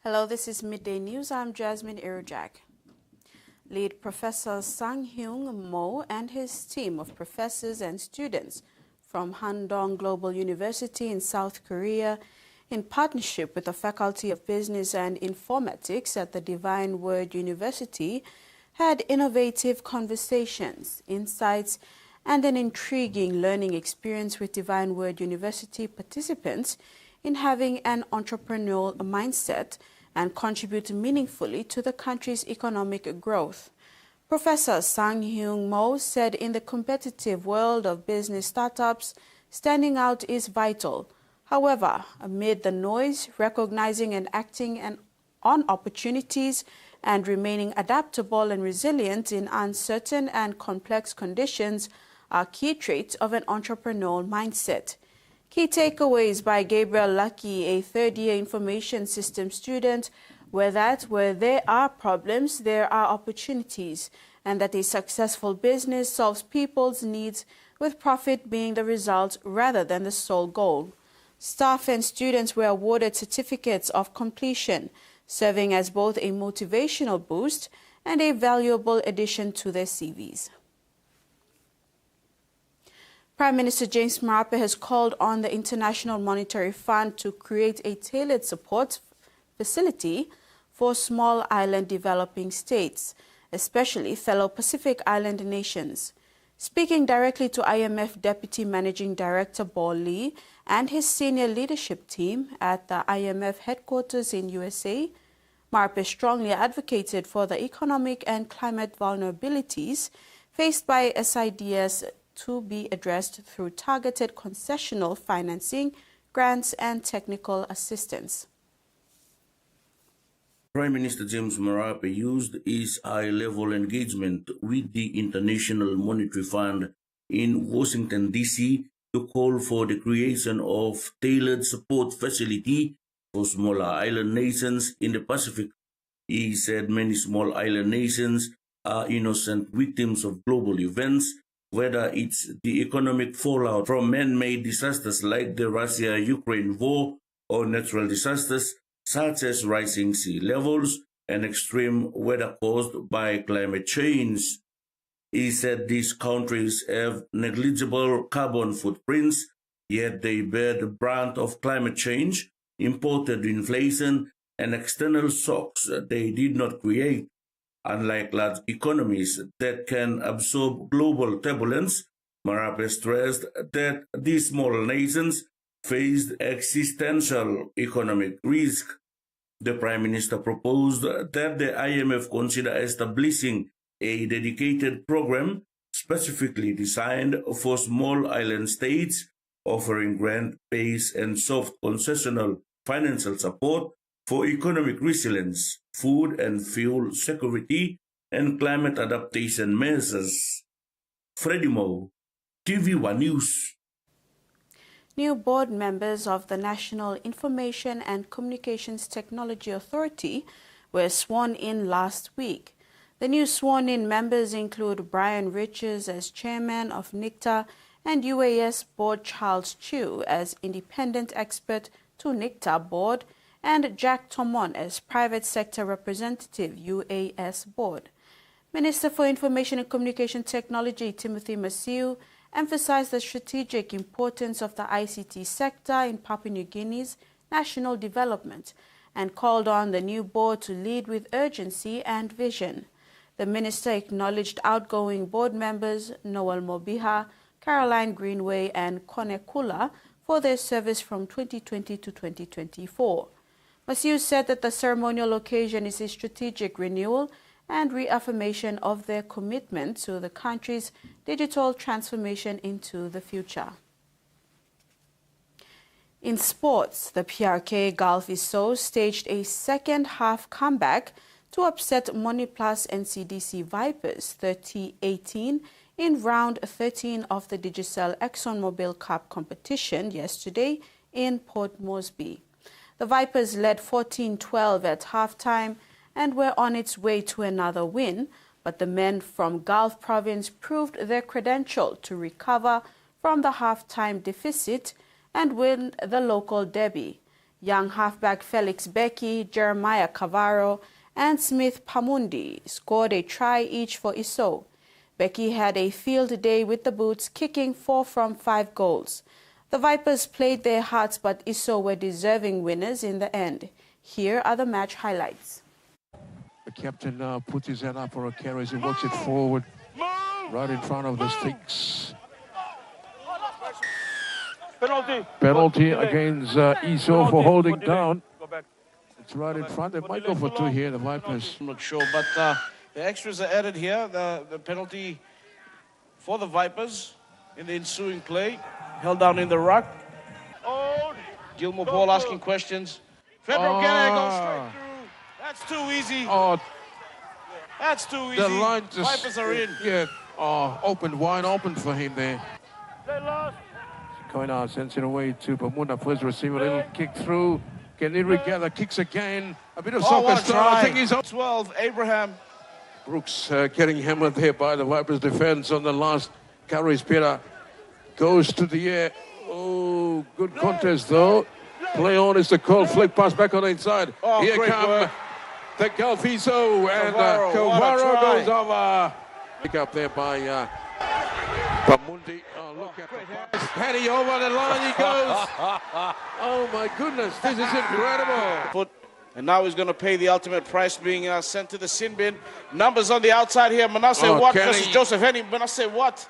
Hello, this is Midday News. I'm Jasmine Irujak. Lead Professor Sang-Hyung Mo and his team of professors and students from Handong Global University in South Korea, in partnership with the Faculty of Business and Informatics at the Divine Word University, had innovative conversations, insights, and an intriguing learning experience with Divine Word University participants in having an entrepreneurial mindset and contribute meaningfully to the country's economic growth. Professor Sang-Hyung Mo said in the competitive world of business startups, standing out is vital. However, amid the noise, recognizing and acting on opportunities and remaining adaptable and resilient in uncertain and complex conditions are key traits of an entrepreneurial mindset. Key takeaways by Gabriel Lucky, a third-year information systems student, were that where there are problems, there are opportunities, and that a successful business solves people's needs with profit being the result rather than the sole goal. Staff and students were awarded certificates of completion, serving as both a motivational boost and a valuable addition to their CVs. Prime Minister James Marape has called on the International Monetary Fund to create a tailored support facility for small island developing states, especially fellow Pacific Island nations. Speaking directly to IMF Deputy Managing Director Bo Lee and his senior leadership team at the IMF headquarters in USA, Marape strongly advocated for the economic and climate vulnerabilities faced by SIDS to be addressed through targeted concessional financing, grants, and technical assistance. Prime Minister James Marape used his high-level engagement with the International Monetary Fund in Washington, D.C. to call for the creation of tailored support facility for smaller island nations in the Pacific. He said many small island nations are innocent victims of global events, whether it's the economic fallout from man-made disasters like the Russia-Ukraine war or natural disasters such as rising sea levels and extreme weather caused by climate change. He said these countries have negligible carbon footprints, yet they bear the brunt of climate change, imported inflation, and external shocks they did not create. Unlike large economies that can absorb global turbulence, Marape stressed that these small nations faced existential economic risk. The Prime Minister proposed that the IMF consider establishing a dedicated program specifically designed for small island states, offering grant-based and soft concessional financial support for economic resilience, food and fuel security, and climate adaptation measures. Freddie Mo, TVWAN News. New board members of the National Information and Communications Technology Authority were sworn in last week. The new sworn-in members include Brian Richards as chairman of NICTA and UAS board Charles Chu as independent expert to NICTA board, and Jack Tomon as private sector representative UAS board. Minister for Information and Communication Technology Timothy Masiu emphasized the strategic importance of the ICT sector in Papua New Guinea's national development and called on the new board to lead with urgency and vision. The minister acknowledged outgoing board members Noel Mobiha, Caroline Greenway, and Kone Kula for their service from 2020 to 2024. Masiu said that the ceremonial occasion is a strategic renewal and reaffirmation of their commitment to the country's digital transformation into the future. In sports, the PRK Gulf ISO staged a second-half comeback to upset Moniplus NCDC Vipers 30-18 in round 13 of the Digicel ExxonMobil Cup competition yesterday in Port Moresby. The Vipers led 14-12 at halftime and were on its way to another win, but the men from Gulf Province proved their credential to recover from the halftime deficit and win the local derby. Young halfback Felix Becky, Jeremiah Cavaro, and Smith Pamundi scored a try each for Iso. Becky had a field day with the Boots, kicking 4 from 5 goals. The Vipers played their hearts, but Iso were deserving winners in the end. Here are the match highlights. The captain now puts his hand up for a carry as he works it forward, right in front of the sticks. Penalty against Iso for holding down. It's right in front. They might go for 2 here, the Vipers. I'm not sure, but the extras are added here. The penalty for the Vipers in the ensuing play. Held down in the ruck. Gilmore Paul asking questions. Federal goes straight through. That's too easy. That's too easy. The line just, Vipers are in. Yeah, open, wide open for him there. Going out, sends it away to Pamunda. First receiver, little kick through. Can he regather? Kicks again. A bit of soccer style. I think he's on 12, Abraham. Brooks getting hammered there by the Vipers defense on the last carry. Peter goes to the air. Oh, good contest though. Play on is the call. Flick pass back on the inside. Here come the Galfiso, and Cavaro goes over. Pick up there by Pamundi. Oh, look at the pass. Paddy over the line he goes. Oh my goodness, this is incredible. And now he's going to pay the ultimate price, being sent to the sin bin. Numbers on the outside here. Manasseh Watt versus Joseph Henny. Manasseh Watt.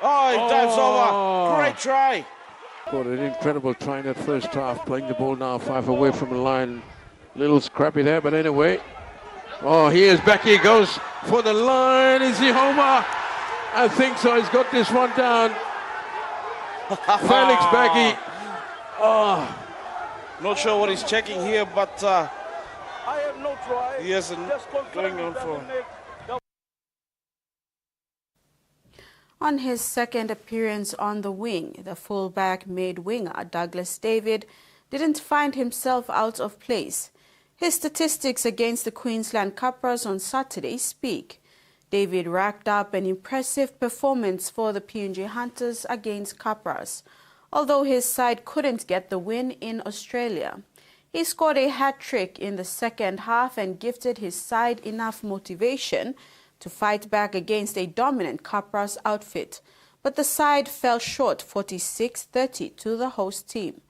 Oh, he dives over. Great try. Got an incredible try in that first half. Playing the ball now 5 away from the line. Little scrappy there, but anyway. Oh, here's Becky. Goes for the line. Is he homer? I think so. He's got this one down. Felix Becky. Oh. Not sure what he's checking here, but I have no try. he isn't going on for. On his second appearance on the wing, the fullback made winger Douglas David didn't find himself out of place. His statistics against the Queensland Capras on Saturday speak. David racked up an impressive performance for the PNG Hunters against Capras, although his side couldn't get the win in Australia. He scored a hat-trick in the second half and gifted his side enough motivation to fight back against a dominant Capras outfit, but the side fell short 46-30 to the host team.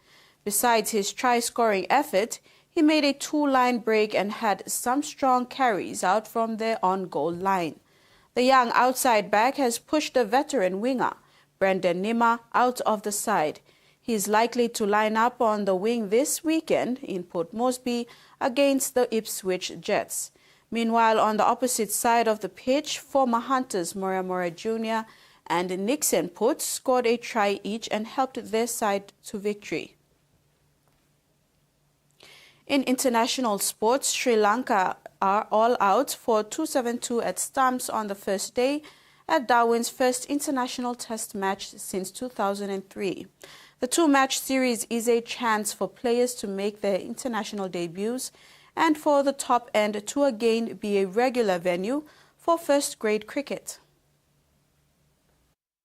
Besides his try-scoring effort, he made a 2-line break and had some strong carries out from their on-goal line. The young outside back has pushed the veteran winger, Brendan Nima, out of the side. He is likely to line up on the wing this weekend in Port Moresby against the Ipswich Jets. Meanwhile, on the opposite side of the pitch, former Hunters Mora Mora Jr. and Nixon Put scored a try each and helped their side to victory. In international sports, Sri Lanka are all out for 2-7-2 at Stumps on the first day at Darwin's first international test match since 2003. The 2-match series is a chance for players to make their international debuts and for the top end to again be a regular venue for first-grade cricket.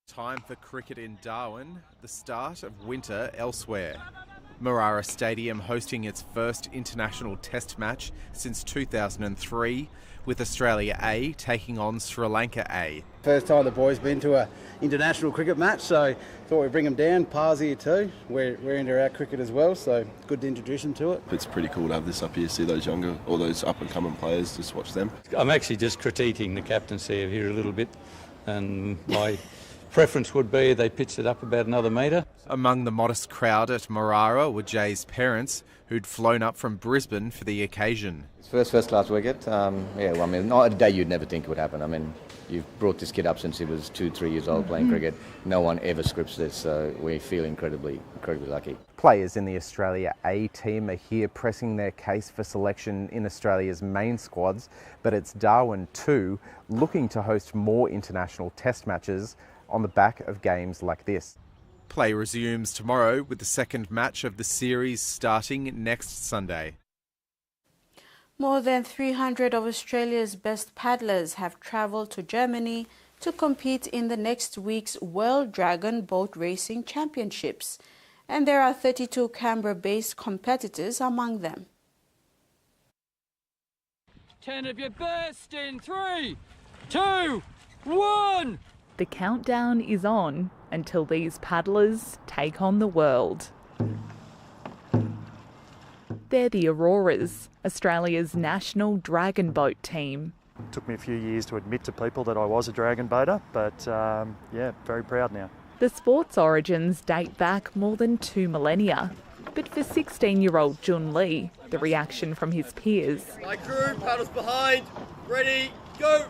Time for cricket in Darwin, the start of winter elsewhere. Marara Stadium hosting its first international test match since 2003, with Australia A taking on Sri Lanka A. First time the boys been to an international cricket match, so thought we'd bring them down. Pa's here too. We're into our cricket as well, so good to introduce them to it. It's pretty cool to have this up here, see those younger, all those up and coming players, just watch them. I'm actually just critiquing the captaincy of here a little bit, and my preference would be they pitched it up about another metre. Among the modest crowd at Marara were Jay's parents, who'd flown up from Brisbane for the occasion. First class wicket. Well, I mean, not a day you'd never think would happen. I mean, you've brought this kid up since he was 2-3 years old playing cricket. No one ever scripts this, so we feel incredibly lucky. Players in the Australia A team are here pressing their case for selection in Australia's main squads, but it's Darwin too, looking to host more international test matches on the back of games like this. Play resumes tomorrow with the second match of the series starting next Sunday. More than 300 of Australia's best paddlers have travelled to Germany to compete in the next week's World Dragon Boat Racing Championships. and there are 32 Canberra-based competitors among them. 10 of your best in 3, 2, 1. The countdown is on until these paddlers take on the world. They're the Auroras, Australia's national dragon boat team. It took me a few years to admit to people that I was a dragon boater, but yeah, very proud now. The sport's origins date back more than 2 millennia. But for 16-year-old Jun Lee, the reaction from his peers, my crew, paddles behind, ready, go,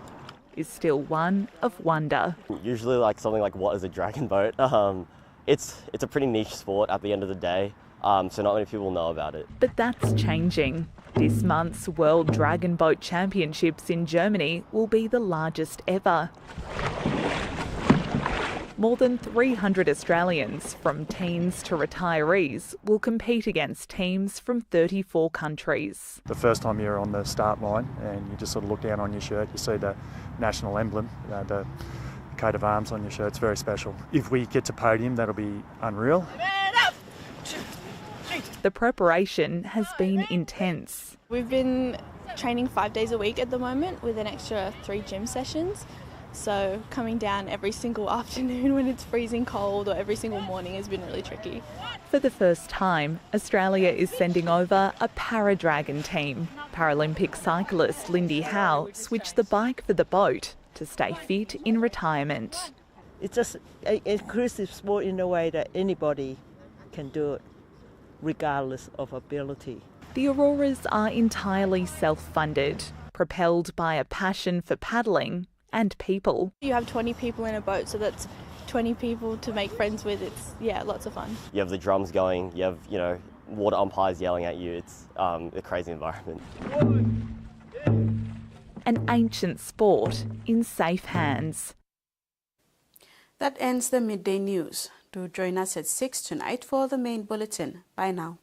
is still one of wonder. Usually like something like what is a dragon boat? It's a pretty niche sport at the end of the day, so not many people know about it. But that's changing. This month's World Dragon Boat Championships in Germany will be the largest ever. More than 300 Australians, from teens to retirees, will compete against teams from 34 countries. The first time you're on the start line and you just sort of look down on your shirt, you see the national emblem, the coat of arms on your shirt. It's very special. If we get to podium, that'll be unreal. The preparation has been intense. We've been training 5 days a week at the moment with an extra 3 gym sessions. So coming down every single afternoon when it's freezing cold or every single morning has been really tricky. For the first time, Australia is sending over a para-dragon team. Paralympic cyclist Lindy Howe switched the bike for the boat to stay fit in retirement. It's just an inclusive sport in a way that anybody can do it, regardless of ability. The Auroras are entirely self-funded, propelled by a passion for paddling and people. You have 20 people in a boat, so that's 20 people to make friends with. It's, yeah, lots of fun. You have the drums going, you have, water umpires yelling at you. It's a crazy environment. An ancient sport in safe hands. That ends the midday news. Do join us at 6 tonight for the main bulletin. Bye now.